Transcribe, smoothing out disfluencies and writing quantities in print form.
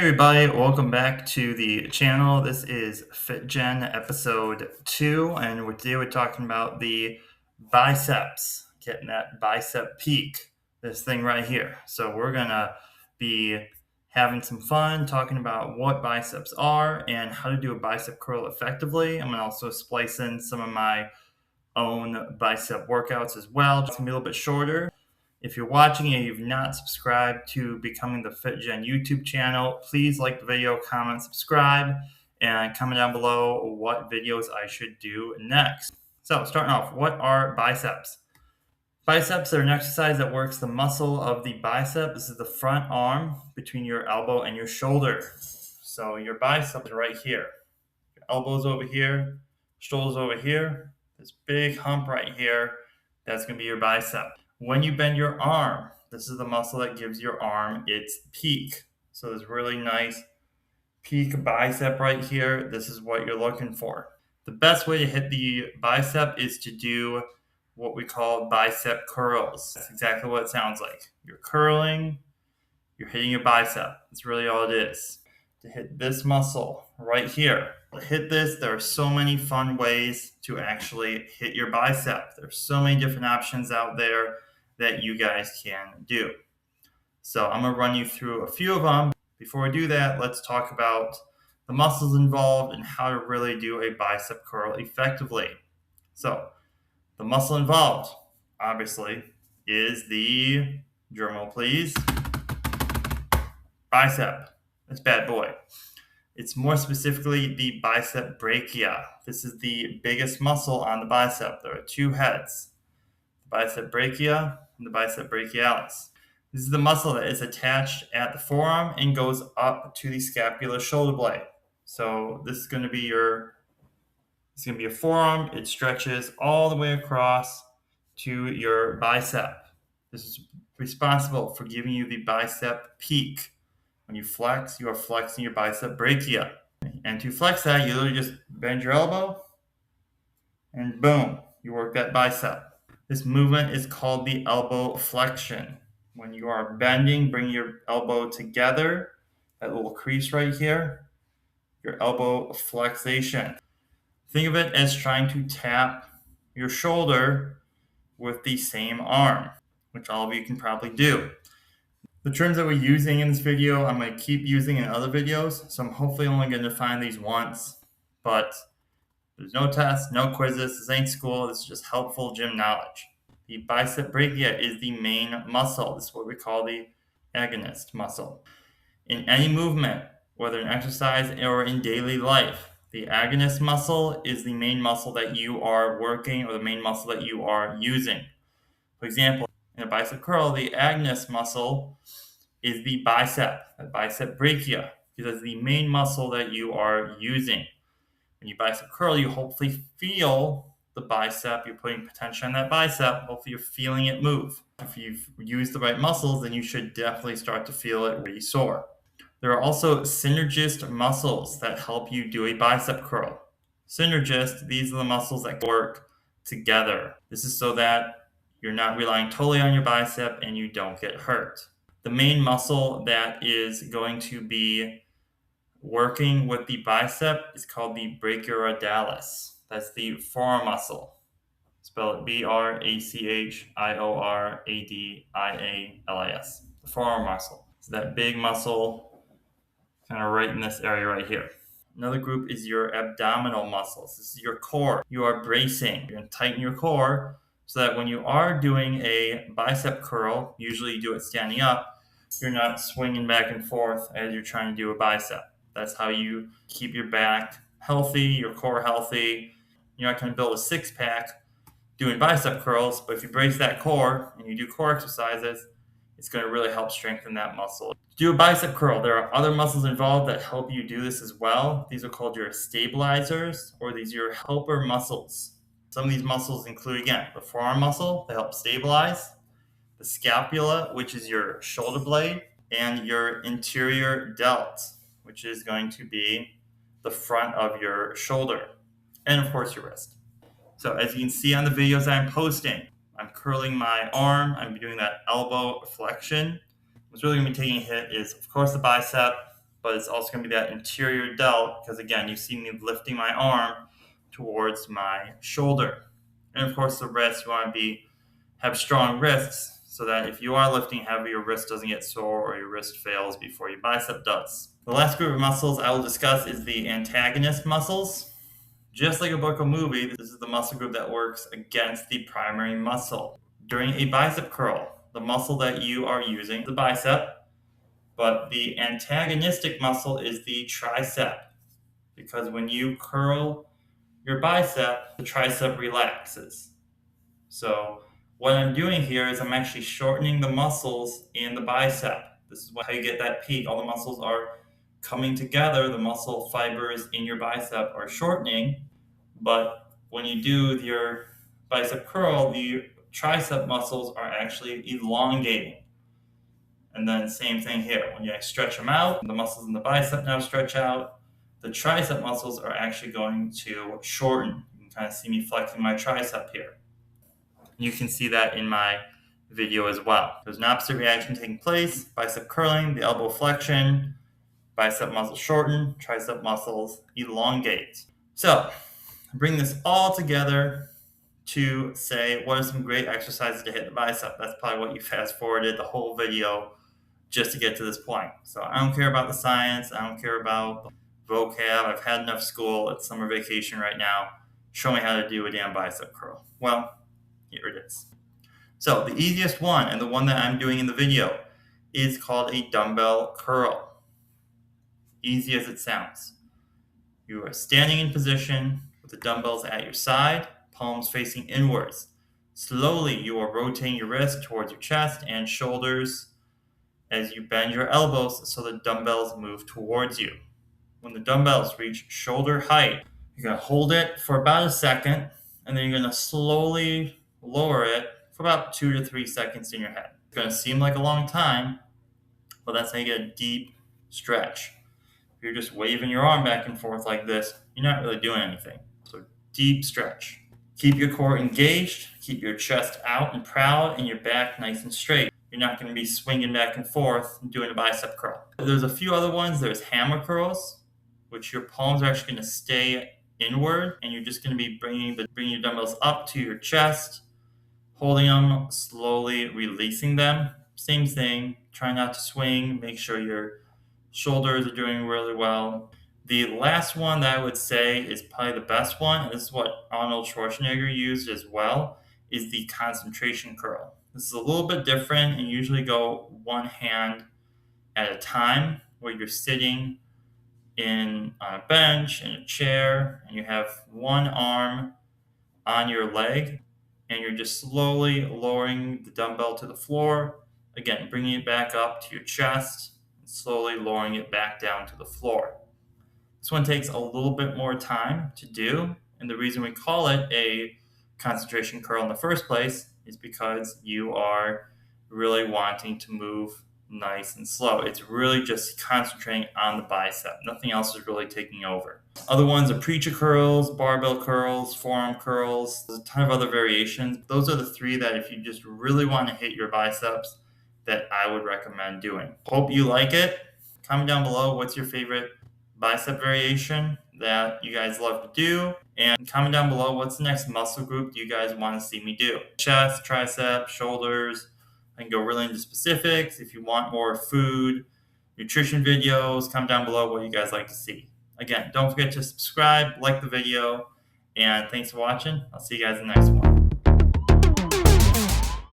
Hey everybody, welcome back to the channel. This is FitGen episode 2, and today we're talking about the biceps, getting that bicep peak, this thing right here. So we're gonna be having some fun talking about what biceps are and how to do a bicep curl effectively. I'm gonna also splice in some of my own bicep workouts as well. It's gonna be a little bit shorter. If you're watching and you've not subscribed to Becoming the FitGen YouTube channel, please like the video, comment, subscribe, and comment down below what videos I should do next. So starting off, what are biceps? Biceps are an exercise that works the muscle of the bicep. This is the front arm between your elbow and your shoulder. So your bicep is right here. Your elbow's over here, shoulder's over here. This big hump right here, that's going to be your bicep. When you bend your arm, this is the muscle that gives your arm its peak. So this really nice peak bicep right here. This is what you're looking for. The best way to hit the bicep is to do what we call bicep curls. That's exactly what it sounds like. You're curling, you're hitting your bicep. That's really all it is. To hit this muscle right here. To hit this, there are so many fun ways to actually hit your bicep. There's so many different options out there that you guys can do. So I'm going to run you through a few of them. Before we do that, let's talk about the muscles involved and how to really do a bicep curl effectively. So the muscle involved, obviously, is the, drum roll please, bicep. This bad boy. It's more specifically the bicep brachia. This is the biggest muscle on the bicep. There are two heads, the bicep brachia and the bicep brachialis. This is the muscle that is attached at the forearm and goes up to the scapular shoulder blade. So this is going to be your forearm. It stretches all the way across to your bicep. This is responsible for giving you the bicep peak. When you flex, you are flexing your bicep brachia. And to flex that, you literally just bend your elbow and boom, you work that bicep. This movement is called the elbow flexion. When you are bending, bring your elbow together, that little crease right here, your elbow flexation. Think of it as trying to tap your shoulder with the same arm, which all of you can probably do. The terms that we're using in this video, I'm going to keep using in other videos, so I'm hopefully only going to define these once, but there's no tests, no quizzes, this ain't school, this is just helpful gym knowledge. The bicep brachia is the main muscle. This is what we call the agonist muscle. In any movement, whether in exercise or in daily life, the agonist muscle is the main muscle that you are working or the main muscle that you are using. For example, in a bicep curl, the agonist muscle is the bicep brachia, because it's the main muscle that you are using. When you bicep curl, you hopefully feel the bicep, you're putting potential on that bicep, hopefully you're feeling it move. If you've used the right muscles, then you should definitely start to feel it really sore. There are also synergist muscles that help you do a bicep curl. Synergist, these are the muscles that work together. This is so that you're not relying totally on your bicep and you don't get hurt. The main muscle that is going to be working with the bicep is called the brachioradialis. That's the forearm muscle. Spell it brachioradialis. The forearm muscle. So that big muscle kind of right in this area right here. Another group is your abdominal muscles. This is your core. You are bracing. You're going to tighten your core so that when you are doing a bicep curl, usually you do it standing up, you're not swinging back and forth as you're trying to do a bicep. That's how you keep your back healthy, your core healthy. You're not going to build a six-pack doing bicep curls, but if you brace that core and you do core exercises, it's going to really help strengthen that muscle. To do a bicep curl, there are other muscles involved that help you do this as well. These are called your stabilizers, or these are your helper muscles. Some of these muscles include, again, the forearm muscle to help stabilize, the scapula, which is your shoulder blade, and your interior delt, which is going to be the front of your shoulder, and of course your wrist. So as you can see on the videos I'm posting, I'm curling my arm, I'm doing that elbow flexion. What's really going to be taking a hit is, of course, the bicep, but it's also going to be that interior delt because, again, you see me lifting my arm towards my shoulder. And of course, the wrist, you want to have strong wrists so that if you are lifting heavy, your wrist doesn't get sore or your wrist fails before your bicep does. The last group of muscles I will discuss is the antagonist muscles. Just like a book or movie, this is the muscle group that works against the primary muscle. During a bicep curl, the muscle that you are using is the bicep, but the antagonistic muscle is the tricep. Because when you curl your bicep, the tricep relaxes. So what I'm doing here is I'm actually shortening the muscles in the bicep. This is how you get that peak. All the muscles are coming together. The muscle fibers in your bicep are shortening, but when you do your bicep curl, the tricep muscles are actually elongating. And then same thing here. When you stretch them out, the muscles in the bicep now stretch out. The tricep muscles are actually going to shorten. You can kind of see me flexing my tricep here. You can see that in my video as well. There's an opposite reaction taking place. Bicep curling, the elbow flexion, bicep muscles shorten, tricep muscles elongate. So bring this all together to say what are some great exercises to hit the bicep. That's probably what you fast forwarded the whole video just to get to this point. So I don't care about the science. I don't care about vocab. I've had enough school. It's summer vacation right now. Show me how to do a damn bicep curl. Well, here it is. So the easiest one, and the one that I'm doing in the video, is called a dumbbell curl. Easy as it sounds. You are standing in position with the dumbbells at your side, palms facing inwards. Slowly, you are rotating your wrist towards your chest and shoulders as you bend your elbows so the dumbbells move towards you. When the dumbbells reach shoulder height, you're going to hold it for about a second, and then you're going to slowly lower it for about 2 to 3 seconds in your head. It's going to seem like a long time, but that's how you get a deep stretch. If you're just waving your arm back and forth like this, you're not really doing anything. So deep stretch. Keep your core engaged, keep your chest out and proud, and your back nice and straight. You're not going to be swinging back and forth and doing a bicep curl. There's a few other ones. There's hammer curls, which your palms are actually going to stay inward, and you're just going to be bringing your dumbbells up to your chest, holding them, slowly releasing them. Same thing. Try not to swing. Make sure your shoulders are doing really well. The last one that I would say is probably the best one, and this is what Arnold Schwarzenegger used as well, is the concentration curl. This is a little bit different and usually go one hand at a time, where you're sitting on a bench, in a chair, and you have one arm on your leg, and you're just slowly lowering the dumbbell to the floor. Again, bringing it back up to your chest, and slowly lowering it back down to the floor. This one takes a little bit more time to do, and the reason we call it a concentration curl in the first place is because you are really wanting to move nice and slow. It's really just concentrating on the bicep. Nothing else is really taking over. Other ones are preacher curls, barbell curls, forearm curls. There's a ton of other variations. Those are the three that if you just really want to hit your biceps, that I would recommend doing. Hope you like it. Comment down below what's your favorite bicep variation that you guys love to do, and comment down below what's the next muscle group you guys want to see me do. Chest, tricep, shoulders. I can go really into specifics. If you want more food, nutrition videos, comment down below what you guys like to see. Again, don't forget to subscribe, like the video, and thanks for watching. I'll see you guys in the next one.